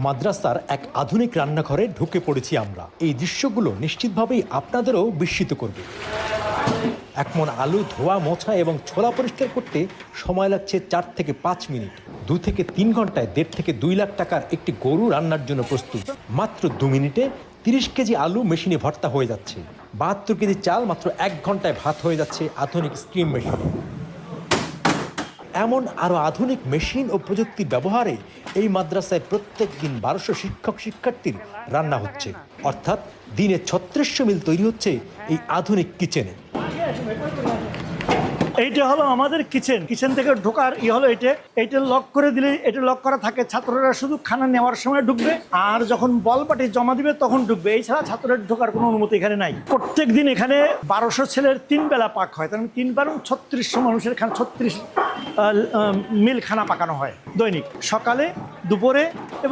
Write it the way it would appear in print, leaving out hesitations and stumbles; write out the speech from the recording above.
মাদ্রাসার এক আধুনিক রান্নাঘরে ঢুকে পড়েছি আমরা। এই দৃশ্যগুলো নিশ্চিতভাবেই আপনাদেরও বিস্মিত করবে। এক মণ আলু ধোয়া, মোছা এবং ছোলা পরিষ্কার করতে সময় লাগছে 4 থেকে 5 মিনিট। 2 থেকে 3 ঘন্টায় 1.5 থেকে 2 লাখ টাকার একটি গরু রান্নার জন্য প্রস্তুত। মাত্র 2 মিনিটে 30 কেজি আলু মেশিনে ভর্তা হয়ে যাচ্ছে। 72 কেজি চাল মাত্র 1 ঘন্টায় ভাত হয়ে যাচ্ছে আধুনিক স্টিম মেশিনে। এমন আরও আধুনিক মেশিন ও প্রযুক্তির ব্যবহারে এই মাদ্রাসায় প্রত্যেক দিন 1200 শিক্ষক শিক্ষার্থীর রান্না হচ্ছে, অর্থাৎ দিনে 3600 মিল তৈরি হচ্ছে এই আধুনিক কিচেনে। এইটা হলো আমাদের কিচেন থেকে ঢোকার হলো এইটা লক করে দিলে, এটা লক করা থাকে। ছাত্ররা শুধু খানা নেওয়ার সময় ঢুকবে, আর যখন বল পাটি জমা দিবে তখন ঢুকবে। এছাড়া ছাত্রদের ঢোকার কোনো অনুমতি এখানে নাই। প্রত্যেক দিন এখানে 1200 ছেলের 3 বেলা পাক হয়, তার 3 বার 3600 মানুষের খানা 36 মিল খানা পাকানো হয় দৈনিক, সকালে, দুপুরে।